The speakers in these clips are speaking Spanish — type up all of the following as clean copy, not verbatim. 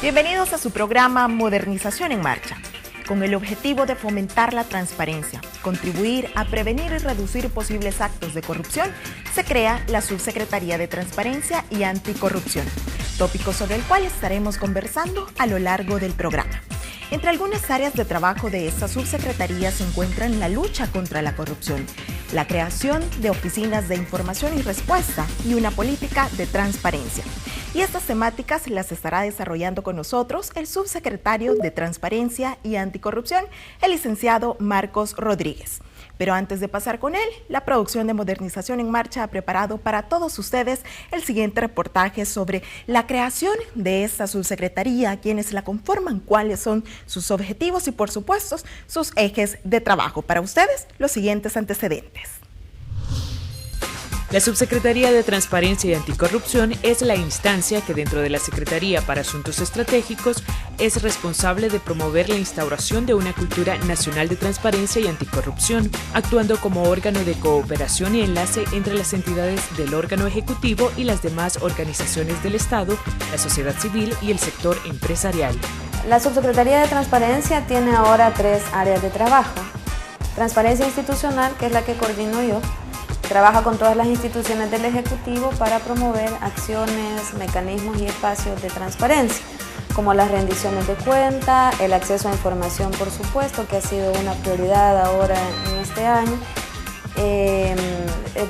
Bienvenidos a su programa Modernización en Marcha. Con el objetivo de fomentar la transparencia, contribuir a prevenir y reducir posibles actos de corrupción, se crea la Subsecretaría de Transparencia y Anticorrupción, tópico sobre el cual estaremos conversando a lo largo del programa. Entre algunas áreas de trabajo de esta subsecretaría se encuentran la lucha contra la corrupción, la creación de oficinas de información y respuesta y una política de transparencia. Y estas temáticas las estará desarrollando con nosotros el subsecretario de Transparencia y Anticorrupción, el licenciado Marcos Rodríguez. Pero antes de pasar con él, la producción de Modernización en Marcha ha preparado para todos ustedes el siguiente reportaje sobre la creación de esta subsecretaría, quienes la conforman, cuáles son sus objetivos y, por supuesto, sus ejes de trabajo. Para ustedes, los siguientes antecedentes. La Subsecretaría de Transparencia y Anticorrupción es la instancia que dentro de la Secretaría para Asuntos Estratégicos es responsable de promover la instauración de una cultura nacional de transparencia y anticorrupción, actuando como órgano de cooperación y enlace entre las entidades del órgano ejecutivo y las demás organizaciones del Estado, la sociedad civil y el sector empresarial. La Subsecretaría de Transparencia tiene ahora 3 áreas de trabajo. Transparencia institucional, que es la que coordino yo. Trabaja con todas las instituciones del Ejecutivo para promover acciones, mecanismos y espacios de transparencia, como las rendiciones de cuenta, el acceso a información, por supuesto, que ha sido una prioridad ahora en este año,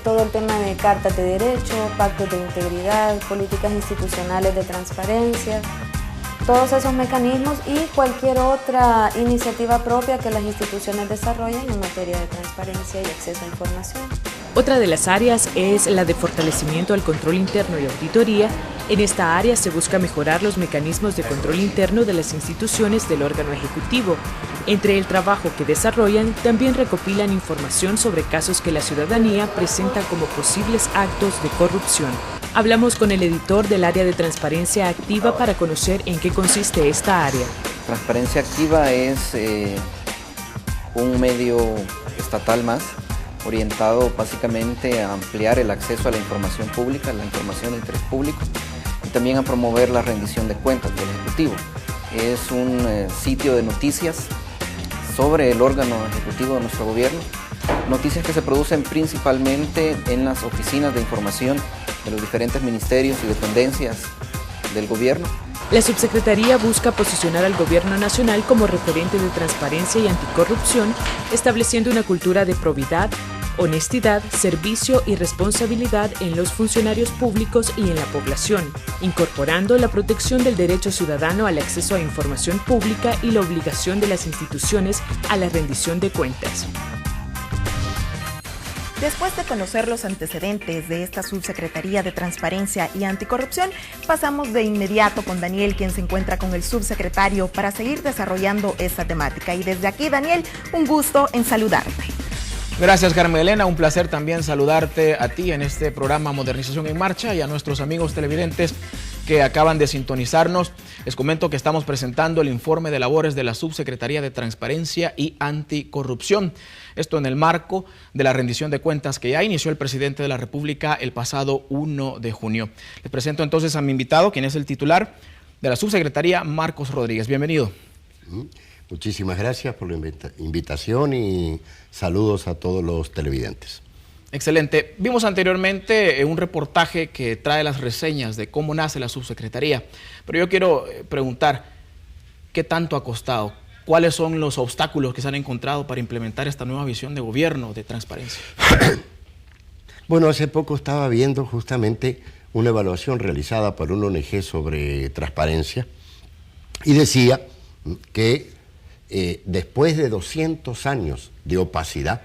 todo el tema de cartas de derecho, pactos de integridad, políticas institucionales de transparencia, todos esos mecanismos y cualquier otra iniciativa propia que las instituciones desarrollen en materia de transparencia y acceso a información. Otra de las áreas es la de fortalecimiento al control interno y auditoría. En esta área se busca mejorar los mecanismos de control interno de las instituciones del órgano ejecutivo. Entre el trabajo que desarrollan, también recopilan información sobre casos que la ciudadanía presenta como posibles actos de corrupción. Hablamos con el editor del área de Transparencia Activa para conocer en qué consiste esta área. Transparencia Activa es un medio estatal más, orientado básicamente a ampliar el acceso a la información pública, la información de interés público, y también a promover la rendición de cuentas del Ejecutivo. Es un sitio de noticias sobre el órgano ejecutivo de nuestro gobierno, noticias que se producen principalmente en las oficinas de información de los diferentes ministerios y dependencias del gobierno. La subsecretaría busca posicionar al gobierno nacional como referente de transparencia y anticorrupción, estableciendo una cultura de probidad, honestidad, servicio y responsabilidad en los funcionarios públicos y en la población, incorporando la protección del derecho ciudadano al acceso a información pública y la obligación de las instituciones a la rendición de cuentas. Después de conocer los antecedentes de esta Subsecretaría de Transparencia y Anticorrupción, pasamos de inmediato con Daniel, quien se encuentra con el subsecretario para seguir desarrollando esta temática. Y desde aquí, Daniel, un gusto en saludarte. Gracias, Carmen Elena. Un placer también saludarte a ti en este programa Modernización en Marcha y a nuestros amigos televidentes que acaban de sintonizarnos. Les comento que estamos presentando el informe de labores de la Subsecretaría de Transparencia y Anticorrupción. Esto en el marco de la rendición de cuentas que ya inició el presidente de la República el pasado 1 de junio. Les presento entonces a mi invitado, quien es el titular de la Subsecretaría, Marcos Rodríguez. Bienvenido. Muchísimas gracias por la invitación y saludos a todos los televidentes. Excelente. Vimos anteriormente un reportaje que trae las reseñas de cómo nace la subsecretaría, pero yo quiero preguntar, ¿qué tanto ha costado? ¿Cuáles son los obstáculos que se han encontrado para implementar esta nueva visión de gobierno de transparencia? Bueno, hace poco estaba viendo justamente una evaluación realizada por un ONG sobre transparencia y decía que después de 200 años de opacidad,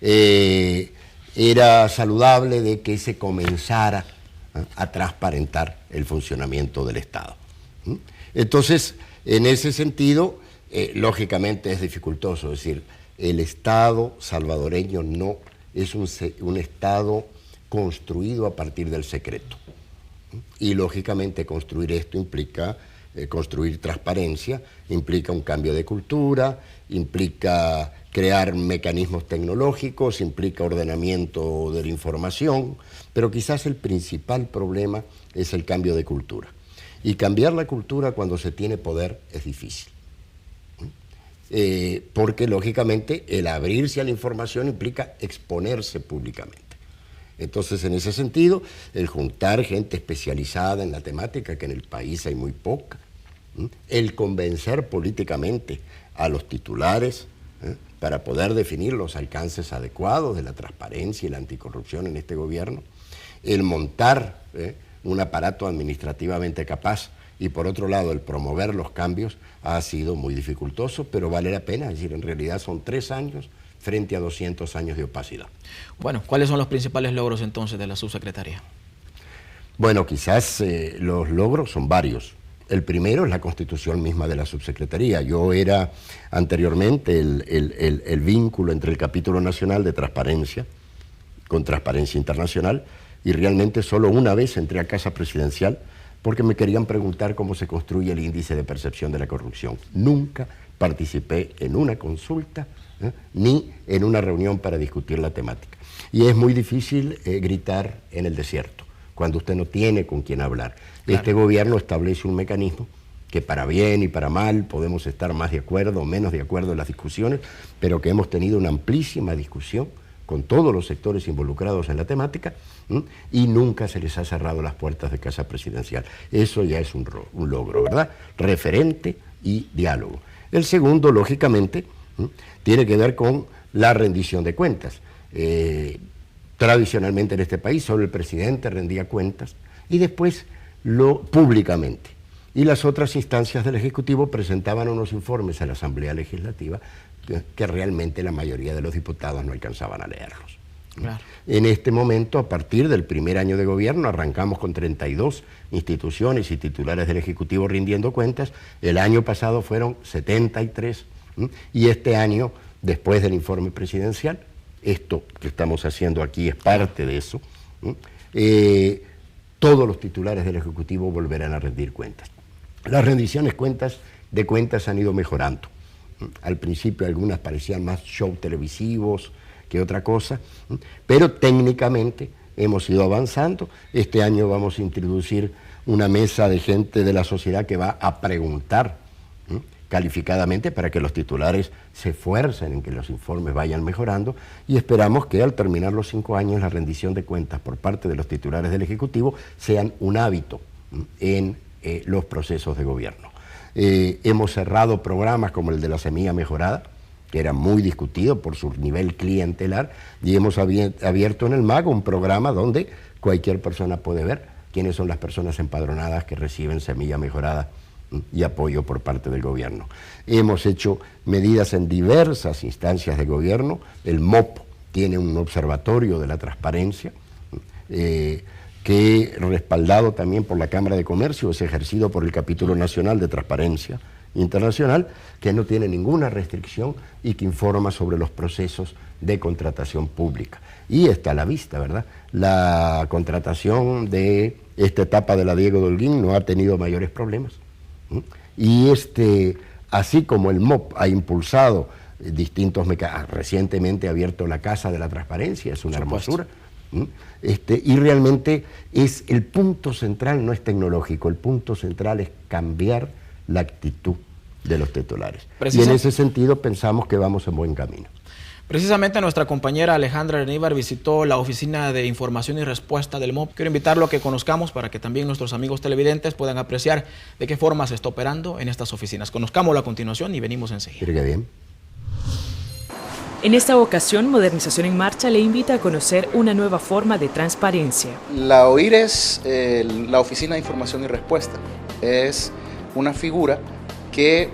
era saludable de que se comenzara a transparentar el funcionamiento del Estado. Entonces, en ese sentido, lógicamente es dificultoso, es decir, el Estado salvadoreño no es un Estado construido a partir del secreto. Y lógicamente construir esto implica construir transparencia, implica un cambio de cultura, implica crear mecanismos tecnológicos, implica ordenamiento de la información, pero quizás el principal problema es el cambio de cultura. Y cambiar la cultura cuando se tiene poder es difícil. Porque lógicamente el abrirse a la información implica exponerse públicamente. Entonces, en ese sentido, el juntar gente especializada en la temática, que en el país hay muy poca, el convencer políticamente a los titulares para poder definir los alcances adecuados de la transparencia y la anticorrupción en este gobierno, el montar un aparato administrativamente capaz y por otro lado el promover los cambios ha sido muy dificultoso, pero vale la pena. Es decir, en realidad son 3 años frente a 200 años de opacidad. Bueno, ¿cuáles son los principales logros entonces de la subsecretaría? Bueno, quizás los logros son varios. El primero es la constitución misma de la subsecretaría. Yo era anteriormente el vínculo entre el capítulo nacional de transparencia con Transparencia Internacional y realmente solo una vez entré a Casa Presidencial porque me querían preguntar cómo se construye el índice de percepción de la corrupción. Nunca participé en una consulta ni en una reunión para discutir la temática. Y es muy difícil gritar en el desierto cuando usted no tiene con quién hablar. Claro. Este gobierno establece un mecanismo que para bien y para mal podemos estar más de acuerdo o menos de acuerdo en las discusiones, pero que hemos tenido una amplísima discusión con todos los sectores involucrados en la temática y nunca se les ha cerrado las puertas de Casa Presidencial. Eso ya es un logro, ¿verdad? Referente y diálogo. El segundo, lógicamente, tiene que ver con la rendición de cuentas. Tradicionalmente en este país solo el presidente rendía cuentas y después públicamente. Y las otras instancias del Ejecutivo presentaban unos informes a la Asamblea Legislativa que realmente la mayoría de los diputados no alcanzaban a leerlos. Claro. En este momento, a partir del primer año de gobierno, arrancamos con 32 instituciones y titulares del Ejecutivo rindiendo cuentas. El año pasado fueron 73 y este año, después del informe presidencial, esto que estamos haciendo aquí es parte de eso, todos los titulares del Ejecutivo volverán a rendir cuentas. Las rendiciones de cuentas han ido mejorando. Al principio algunas parecían más show televisivos que otra cosa, pero técnicamente hemos ido avanzando. Este año vamos a introducir una mesa de gente de la sociedad que va a preguntar calificadamente para que los titulares se esfuercen en que los informes vayan mejorando y esperamos que al terminar los 5 años la rendición de cuentas por parte de los titulares del Ejecutivo sean un hábito en los procesos de gobierno. Hemos cerrado programas como el de la semilla mejorada, que era muy discutido por su nivel clientelar, y hemos abierto en el MAG un programa donde cualquier persona puede ver quiénes son las personas empadronadas que reciben semilla mejorada y apoyo por parte del gobierno. Hemos hecho medidas en diversas instancias de gobierno. El MOP tiene un observatorio de la transparencia que, respaldado también por la Cámara de Comercio, es ejercido por el Capítulo Nacional de Transparencia Internacional, que no tiene ninguna restricción y que informa sobre los procesos de contratación pública. Y está a la vista, ¿verdad? La contratación de esta etapa de la Diego de Holguín no ha tenido mayores problemas. Y así como el MOP ha impulsado distintos mecanismos, recientemente ha abierto la Casa de la Transparencia, es una hermosura. Y realmente es el punto central, no es tecnológico, el punto central es cambiar la actitud de los titulares. Y en ese sentido pensamos que vamos en buen camino. Precisamente nuestra compañera Alejandra Areníbar visitó la Oficina de Información y Respuesta del MOP. Quiero invitarlo a que conozcamos para que también nuestros amigos televidentes puedan apreciar de qué forma se está operando en estas oficinas. Conozcámoslo a continuación y venimos enseguida. Qué bien. En esta ocasión, Modernización en Marcha le invita a conocer una nueva forma de transparencia. La OIR es la Oficina de Información y Respuesta. Es una figura que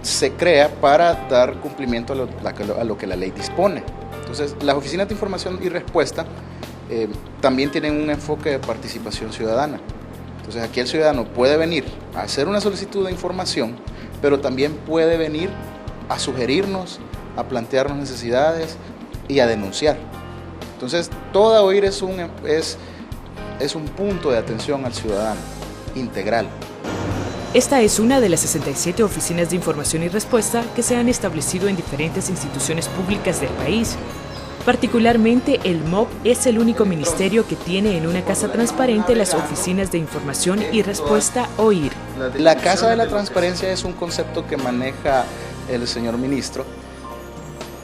se crea para dar cumplimiento a lo que la ley dispone. Entonces, las oficinas de información y respuesta también tienen un enfoque de participación ciudadana. Entonces, aquí el ciudadano puede venir a hacer una solicitud de información, pero también puede venir a sugerirnos, a plantearnos necesidades y a denunciar. Entonces, toda OIR es un punto de atención al ciudadano integral. Esta es una de las 67 oficinas de información y respuesta que se han establecido en diferentes instituciones públicas del país. Particularmente, el MOP es el único ministerio que tiene en una casa transparente las oficinas de información y respuesta OIR. La Casa de la Transparencia es un concepto que maneja el señor ministro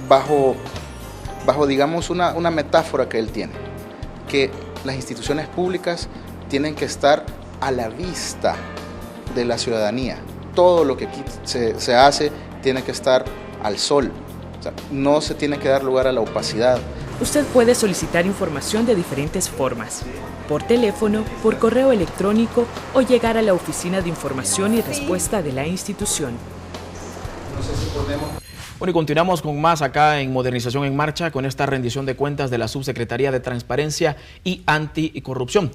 bajo digamos, una metáfora que él tiene, que las instituciones públicas tienen que estar a la vista de la ciudadanía. Todo lo que aquí se hace tiene que estar al sol. O sea, no se tiene que dar lugar a la opacidad. Usted puede solicitar información de diferentes formas: por teléfono, por correo electrónico o llegar a la oficina de información y respuesta de la institución. Bueno, y continuamos con más acá en Modernización en Marcha, con esta rendición de cuentas de la Subsecretaría de Transparencia y Anticorrupción.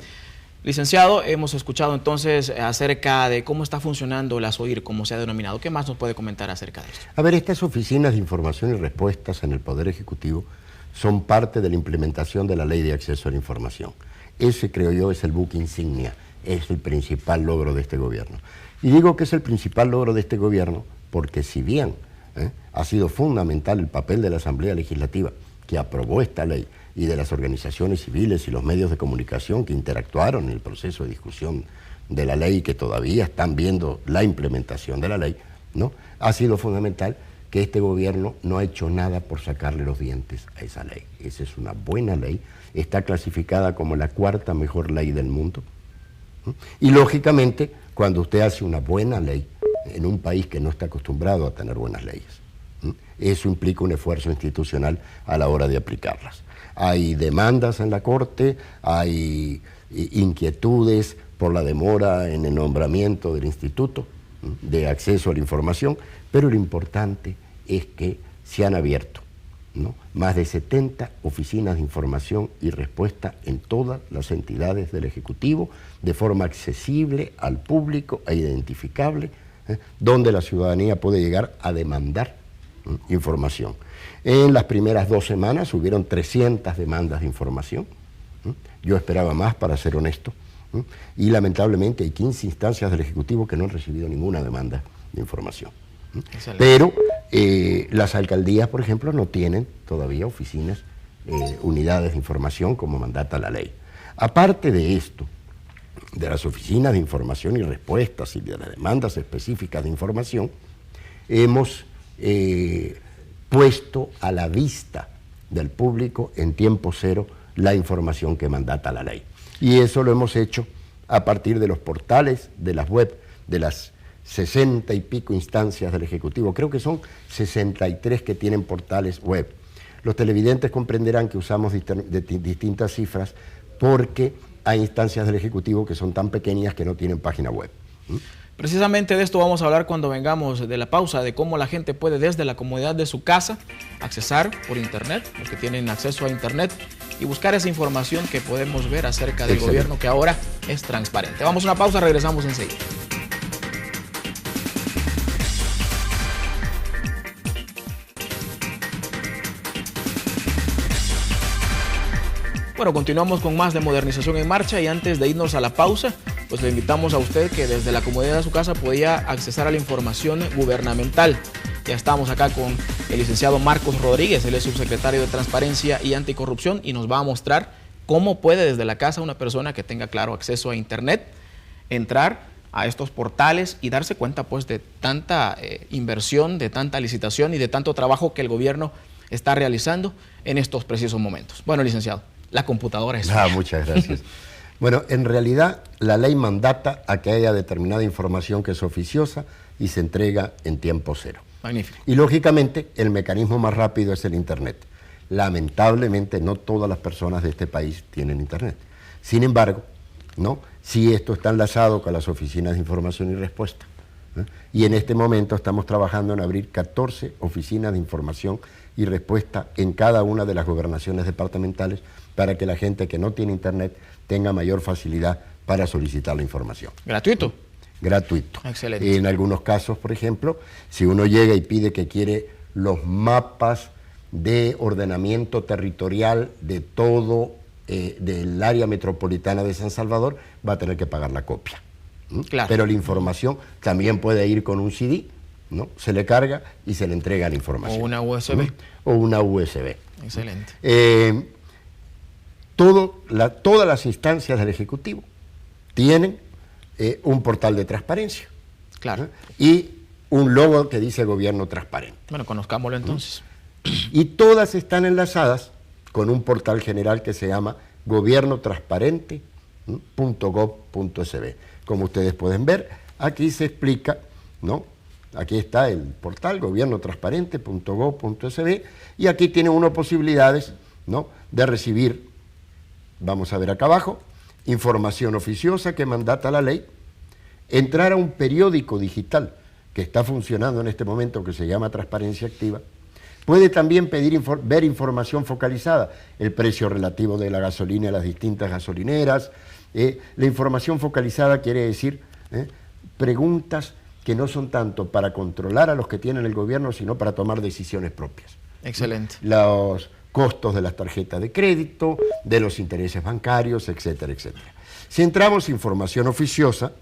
Licenciado, hemos escuchado entonces acerca de cómo está funcionando las OIR, como se ha denominado. ¿Qué más nos puede comentar acerca de esto? A ver, estas oficinas de información y respuestas en el Poder Ejecutivo son parte de la implementación de la Ley de Acceso a la Información. Ese, creo yo, es el buque insignia, es el principal logro de este gobierno. Y digo que es el principal logro de este gobierno porque si bien ha sido fundamental el papel de la Asamblea Legislativa que aprobó esta ley y de las organizaciones civiles y los medios de comunicación que interactuaron en el proceso de discusión de la ley y que todavía están viendo la implementación de la ley, ¿no? Ha sido fundamental que este gobierno no ha hecho nada por sacarle los dientes a esa ley. Esa es una buena ley, está clasificada como la 4ª mejor ley del mundo. Y lógicamente, cuando usted hace una buena ley en un país que no está acostumbrado a tener buenas leyes, eso implica un esfuerzo institucional a la hora de aplicarlas. Hay demandas en la Corte, hay inquietudes por la demora en el nombramiento del Instituto de Acceso a la Información, pero lo importante es que se han abierto, ¿no?, más de 70 oficinas de información y respuesta en todas las entidades del Ejecutivo, de forma accesible al público e identificable, donde la ciudadanía puede llegar a demandar información. En las primeras 2 semanas hubieron 300 demandas de información. Yo esperaba más, para ser honesto, y lamentablemente hay 15 instancias del Ejecutivo que no han recibido ninguna demanda de información. Excelente. Pero las alcaldías, por ejemplo, no tienen todavía oficinas, unidades de información como mandata la ley. Aparte de esto, de las oficinas de información y respuestas y de las demandas específicas de información, hemos puesto a la vista del público en tiempo cero la información que mandata la ley. Y eso lo hemos hecho a partir de los portales, de las web, de las 60 y pico instancias del Ejecutivo. Creo que son 63 que tienen portales web. Los televidentes comprenderán que usamos distintas cifras porque hay instancias del Ejecutivo que son tan pequeñas que no tienen página web. Precisamente de esto vamos a hablar cuando vengamos de la pausa, de cómo la gente puede desde la comodidad de su casa accesar por internet, los que tienen acceso a internet, y buscar esa información que podemos ver acerca del gobierno que ahora es transparente. Vamos a una pausa, regresamos enseguida. Bueno, continuamos con más de Modernización en Marcha, y antes de irnos a la pausa, pues le invitamos a usted que desde la comodidad de su casa podía accesar a la información gubernamental. Ya estamos acá con el licenciado Marcos Rodríguez, él es subsecretario de Transparencia y Anticorrupción, y nos va a mostrar cómo puede desde la casa una persona que tenga claro acceso a internet entrar a estos portales y darse cuenta pues de tanta inversión, de tanta licitación y de tanto trabajo que el gobierno está realizando en estos precisos momentos. Bueno, licenciado, la computadora es... Muchas gracias. Bueno, en realidad la ley mandata a que haya determinada información que es oficiosa y se entrega en tiempo cero. Magnífico. Y lógicamente el mecanismo más rápido es el internet. Lamentablemente no todas las personas de este país tienen internet. Sin embargo, ¿no?, sí, esto está enlazado con las oficinas de información y respuesta. Y en este momento estamos trabajando en abrir 14 oficinas de información y respuesta en cada una de las gobernaciones departamentales para que la gente que no tiene internet tenga mayor facilidad para solicitar la información. ¿Gratuito? Gratuito. Excelente. En algunos casos, por ejemplo, si uno llega y pide que quiere los mapas de ordenamiento territorial de todo del área metropolitana de San Salvador, va a tener que pagar la copia. Claro. Pero la información también puede ir con un CD, ¿no? Se le carga y se le entrega la información. O una USB. O una USB. Excelente. Todas las instancias del Ejecutivo tienen un portal de transparencia. Claro. Y un logo que dice Gobierno Transparente. Bueno, conozcámoslo entonces. Y todas están enlazadas con un portal general que se llama gobiernotransparente.gov.sb. Como ustedes pueden ver, aquí se explica, ¿no? Aquí está el portal gobiernotransparente.gov.sb y aquí tiene uno posibilidades, ¿no?, de recibir, vamos a ver acá abajo, información oficiosa que mandata la ley, entrar a un periódico digital que está funcionando en este momento que se llama Transparencia Activa. Puede también ver información focalizada, el precio relativo de la gasolina a las distintas gasolineras. La información focalizada quiere decir preguntas que no son tanto para controlar a los que tienen el gobierno, sino para tomar decisiones propias. Excelente. Los costos de las tarjetas de crédito, de los intereses bancarios, etcétera, etcétera. Si entramos información oficiosa,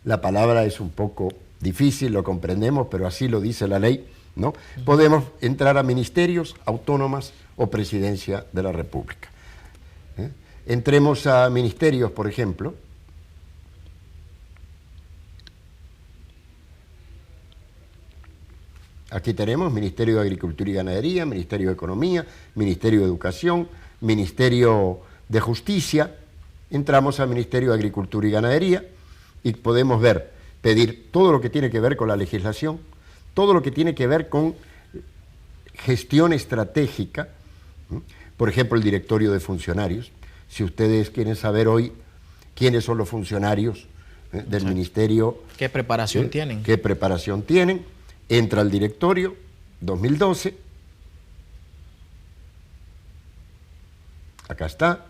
la palabra es un poco difícil, lo comprendemos, pero así lo dice la ley, ¿no? Podemos entrar a ministerios, autónomas o presidencia de la República. Entremos a ministerios, por ejemplo. Aquí tenemos Ministerio de Agricultura y Ganadería, Ministerio de Economía, Ministerio de Educación, Ministerio de Justicia. Entramos al Ministerio de Agricultura y Ganadería y podemos pedir todo lo que tiene que ver con la legislación, todo lo que tiene que ver con gestión estratégica, por ejemplo, el directorio de funcionarios. Si ustedes quieren saber hoy quiénes son los funcionarios del ministerio, ¿qué preparación tienen? ¿Qué preparación tienen? Entra al directorio 2012. Acá está.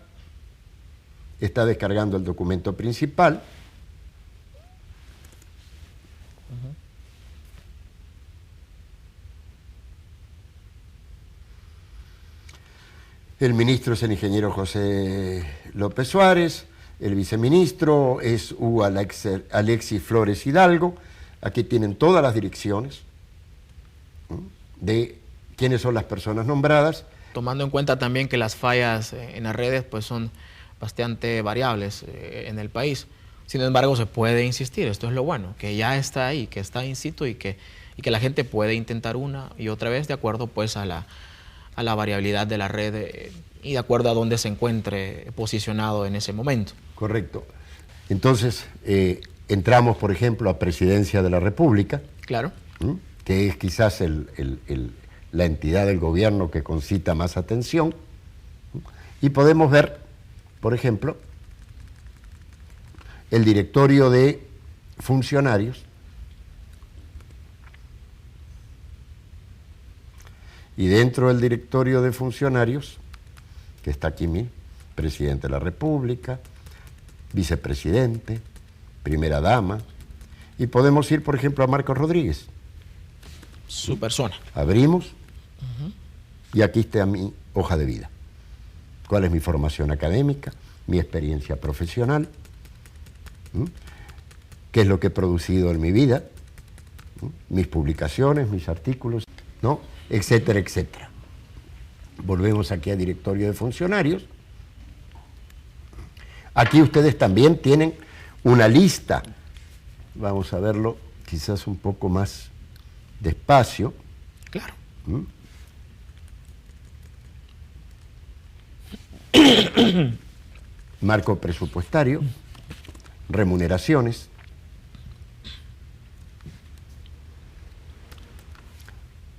Está descargando el documento principal. El ministro es el ingeniero José López Suárez, el viceministro es Hugo Alexis Flores Hidalgo. Aquí tienen todas las direcciones de quiénes son las personas nombradas. Tomando en cuenta también que las fallas en las redes pues son bastante variables en el país. Sin embargo, se puede insistir, esto es lo bueno, que ya está ahí, que está in situ y que la gente puede intentar una y otra vez de acuerdo pues a la variabilidad de la red y de acuerdo a dónde se encuentre posicionado en ese momento. Correcto. Entonces, entramos, por ejemplo, a Presidencia de la República. Claro. Que es quizás la entidad del gobierno que concita más atención. Y podemos ver, por ejemplo, el directorio de funcionarios. Y dentro del directorio de funcionarios, que está aquí mismo, presidente de la República, vicepresidente, primera dama, y podemos ir, por ejemplo, a Marcos Rodríguez. Su persona. Abrimos, y aquí está mi hoja de vida. ¿Cuál es mi formación académica, mi experiencia profesional? ¿Qué es lo que he producido en mi vida? Mis publicaciones, mis artículos, ¿no? Etcétera, etcétera. Volvemos aquí a directorio de funcionarios. Aquí ustedes también tienen una lista. Vamos a verlo quizás un poco más despacio. Claro. Marco presupuestario, remuneraciones,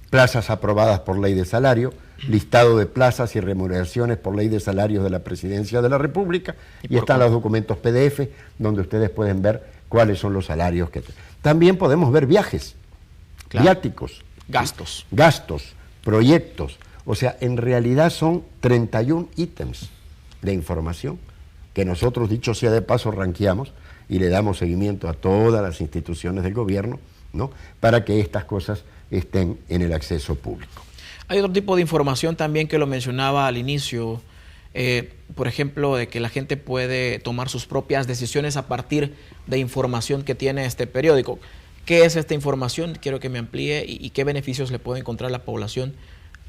plazas aprobadas por ley de salario, listado de plazas y remuneraciones por ley de salarios de la Presidencia de la República, y están los documentos PDF donde ustedes pueden ver cuáles son los salarios que... También podemos ver viajes, viáticos, gastos, proyectos. O sea, en realidad son 31 ítems de información que nosotros, dicho sea de paso, ranqueamos y le damos seguimiento a todas las instituciones del gobierno, ¿no?, para que estas cosas estén en el acceso público. Hay otro tipo de información también que lo mencionaba al inicio, por ejemplo, de que la gente puede tomar sus propias decisiones a partir de información que tiene este periódico. ¿Qué es esta información? Quiero que me amplíe y qué beneficios le puede encontrar la población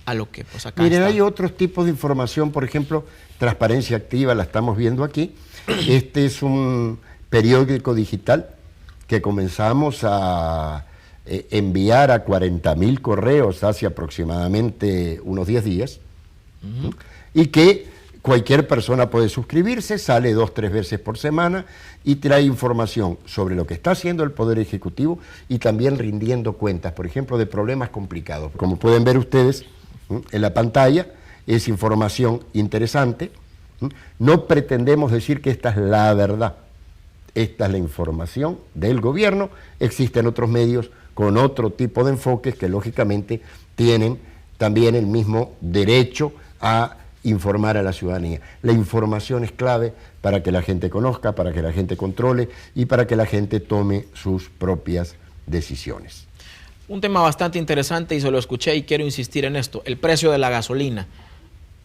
a lo que pues acá Miren, está. hay otros tipos de información, por ejemplo, transparencia activa, la estamos viendo aquí. Este es un periódico digital que comenzamos a enviar a 40.000 correos hace aproximadamente unos 10 días, y que cualquier persona puede suscribirse, sale 2 o 3 veces por semana y trae información sobre lo que está haciendo el Poder Ejecutivo y también rindiendo cuentas, por ejemplo, de problemas complicados. Como pueden ver ustedes en la pantalla, es información interesante. No pretendemos decir que esta es la verdad. Esta es la información del gobierno. Existen otros medios con otro tipo de enfoques que lógicamente tienen también el mismo derecho a informar a la ciudadanía. La información es clave para que la gente conozca, para que la gente controle y para que la gente tome sus propias decisiones. Un tema bastante interesante y se lo escuché y quiero insistir en esto, el precio de la gasolina.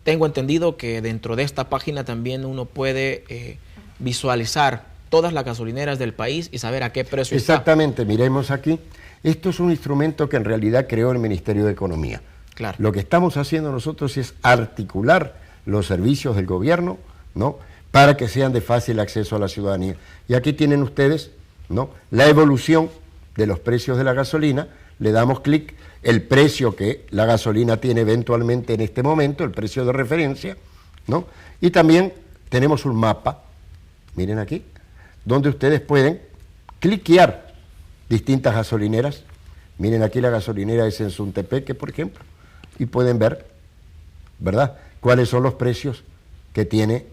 Tengo entendido que dentro de esta página también uno puede visualizar todas las gasolineras del país y saber a qué precio Exactamente, miremos aquí. Esto es un instrumento que en realidad creó el Ministerio de Economía. Claro. Lo que estamos haciendo nosotros es articular los servicios del gobierno, ¿no?, para que sean de fácil acceso a la ciudadanía. Y aquí tienen ustedes, ¿no?, la evolución de los precios de la gasolina. Le damos clic, el precio que la gasolina tiene eventualmente en este momento, el precio de referencia, ¿no? Y también tenemos un mapa, miren aquí, donde ustedes pueden cliquear distintas gasolineras. Miren aquí la gasolinera de Sensuntepeque, por ejemplo, y pueden ver, ¿verdad?, cuáles son los precios que tiene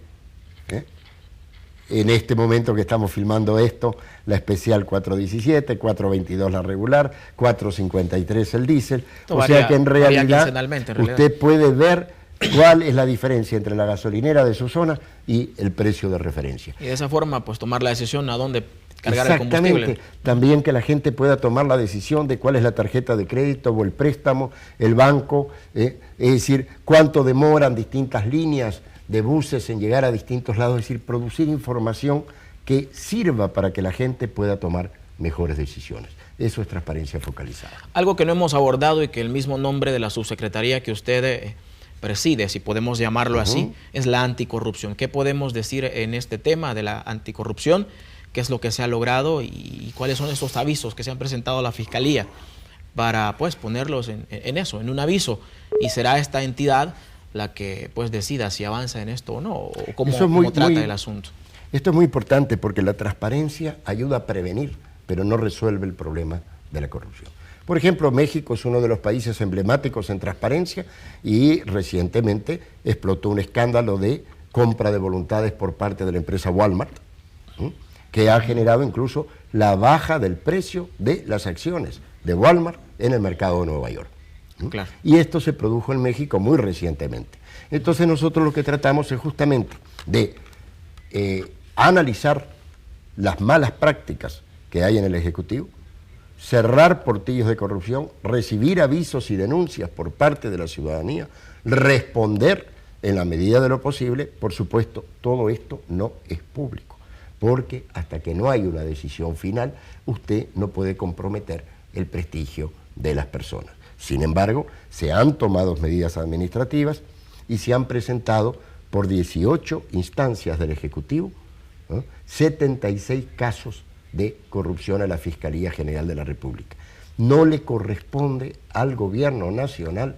en este momento que estamos filmando esto, la especial 417, 422 la regular, 453 el diésel. O sea que en realidad usted puede ver cuál es la diferencia entre la gasolinera de su zona y el precio de referencia. Y de esa forma, pues tomar la decisión a dónde cargar el combustible. Exactamente. También que la gente pueda tomar la decisión de cuál es la tarjeta de crédito o el préstamo, el banco, es decir, cuánto demoran distintas líneas de buses en llegar a distintos lados, es decir, producir información que sirva para que la gente pueda tomar mejores decisiones. Eso es transparencia focalizada. Algo que no hemos abordado y que el mismo nombre de la subsecretaría que usted preside, si podemos llamarlo así, es la anticorrupción. ¿Qué podemos decir en este tema de la anticorrupción? ¿Qué es lo que se ha logrado y cuáles son esos avisos que se han presentado a la Fiscalía para pues ponerlos en eso, en un aviso? Y será esta entidad la que pues decida si avanza en esto o no, o cómo trata el asunto. Esto es muy importante porque la transparencia ayuda a prevenir, pero no resuelve el problema de la corrupción. Por ejemplo, México es uno de los países emblemáticos en transparencia y recientemente explotó un escándalo de compra de voluntades por parte de la empresa Walmart, que ha generado incluso la baja del precio de las acciones de Walmart en el mercado de Nueva York. Claro. Y esto se produjo en México muy recientemente. Entonces nosotros lo que tratamos es justamente de analizar las malas prácticas que hay en el Ejecutivo, cerrar portillos de corrupción, recibir avisos y denuncias por parte de la ciudadanía, responder en la medida de lo posible. Por supuesto, todo esto no es público, porque hasta que no hay una decisión final, usted no puede comprometer el prestigio de las personas. Sin embargo, se han tomado medidas administrativas y se han presentado por 18 instancias del Ejecutivo 76 casos de corrupción a la Fiscalía General de la República. No le corresponde al Gobierno Nacional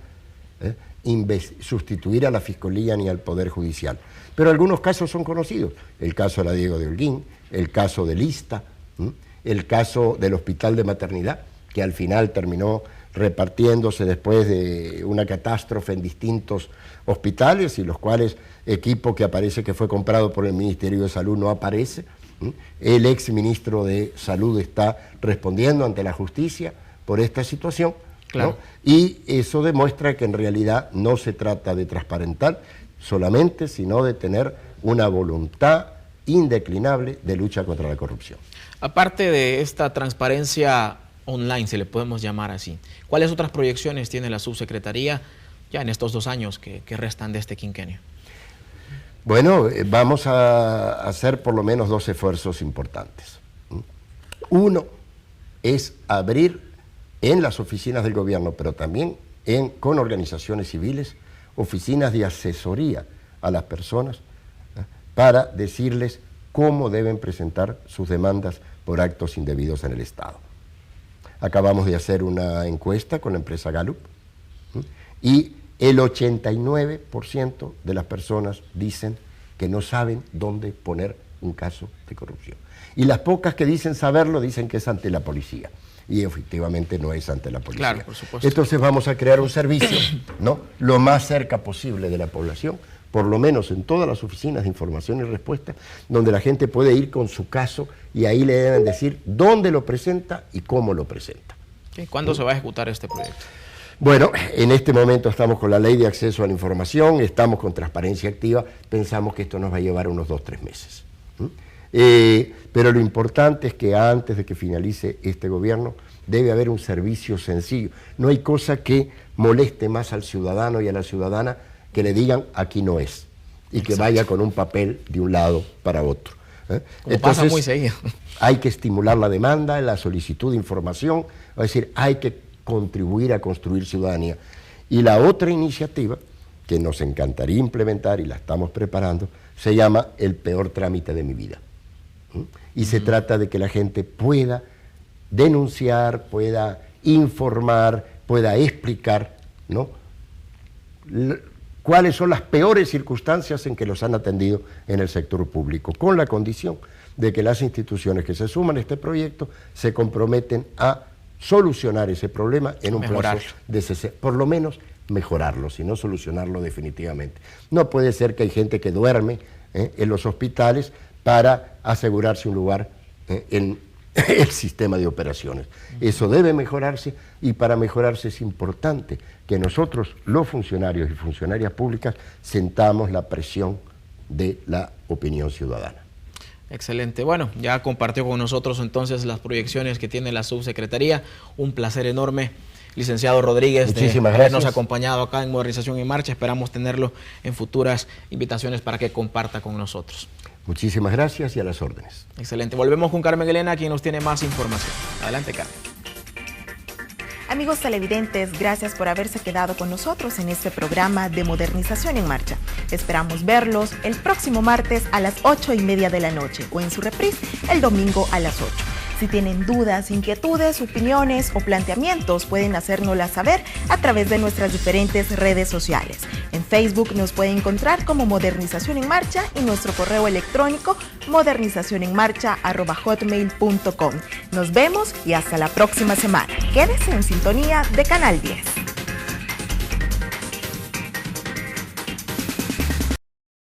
sustituir a la Fiscalía ni al Poder Judicial. Pero algunos casos son conocidos. El caso de la Diego de Holguín, el caso de Lista, el caso del Hospital de Maternidad, que al final terminó repartiéndose después de una catástrofe en distintos hospitales y los cuales equipo que aparece que fue comprado por el Ministerio de Salud no aparece. El ex ministro de Salud está respondiendo ante la justicia por esta situación, claro, ¿no? Y eso demuestra que en realidad no se trata de transparentar solamente, sino de tener una voluntad indeclinable de lucha contra la corrupción. Aparte de esta transparencia online, si le podemos llamar así, ¿cuáles otras proyecciones tiene la subsecretaría ya en estos 2 años que restan de este quinquenio? Bueno, vamos a hacer por lo menos 2 esfuerzos importantes. Uno es abrir en las oficinas del gobierno, pero también con organizaciones civiles, oficinas de asesoría a las personas para decirles cómo deben presentar sus demandas por actos indebidos en el Estado. Acabamos de hacer una encuesta con la empresa Gallup y el 89% de las personas dicen que no saben dónde poner un caso de corrupción. Y las pocas que dicen saberlo dicen que es ante la policía. Y efectivamente no es ante la policía. Claro, por supuesto. Entonces vamos a crear un servicio, ¿no?, lo más cerca posible de la población, por lo menos en todas las oficinas de información y respuesta, donde la gente puede ir con su caso y ahí le deben decir dónde lo presenta y cómo lo presenta. ¿Cuándo se va a ejecutar este proyecto? Bueno, en este momento estamos con la Ley de Acceso a la Información, estamos con Transparencia Activa, pensamos que esto nos va a llevar unos 2-3 meses. Pero lo importante es que antes de que finalice este gobierno debe haber un servicio sencillo. No hay cosa que moleste más al ciudadano y a la ciudadana que le digan aquí no es y que vaya con un papel de un lado para otro. Como pasa muy seguido. Hay que estimular la demanda, la solicitud de información, es decir, hay que contribuir a construir ciudadanía. Y la otra iniciativa que nos encantaría implementar y la estamos preparando se llama El peor trámite de mi vida. Y se trata de que la gente pueda denunciar, pueda informar, pueda explicar, ¿no?, cuáles son las peores circunstancias en que los han atendido en el sector público, con la condición de que las instituciones que se suman a este proyecto se comprometen a solucionar ese problema en un plazo de por lo menos mejorarlo, si no solucionarlo definitivamente. No puede ser que hay gente que duerme en los hospitales para asegurarse un lugar en el sistema de operaciones. Eso debe mejorarse y para mejorarse es importante que nosotros, los funcionarios y funcionarias públicas, sentamos la presión de la opinión ciudadana. Excelente. Bueno, ya compartió con nosotros entonces las proyecciones que tiene la subsecretaría. Un placer enorme, licenciado Rodríguez, muchísimas de habernos gracias. acompañado acá en Modernización en Marcha. Esperamos tenerlo en futuras invitaciones para que comparta con nosotros. Muchísimas gracias y a las órdenes. Excelente. Volvemos con Carmen Elena, quien nos tiene más información. Adelante, Carmen. Amigos televidentes, gracias por haberse quedado con nosotros en este programa de Modernización en Marcha. Esperamos verlos el próximo martes a las 8:30 de la noche o en su reprise el domingo a las 8. Si tienen dudas, inquietudes, opiniones o planteamientos, pueden hacérnoslas saber a través de nuestras diferentes redes sociales. En Facebook nos pueden encontrar como Modernización en Marcha y nuestro correo electrónico modernizacionenmarcha@hotmail.com. Nos vemos y hasta la próxima semana. Quédese en sintonía de Canal 10.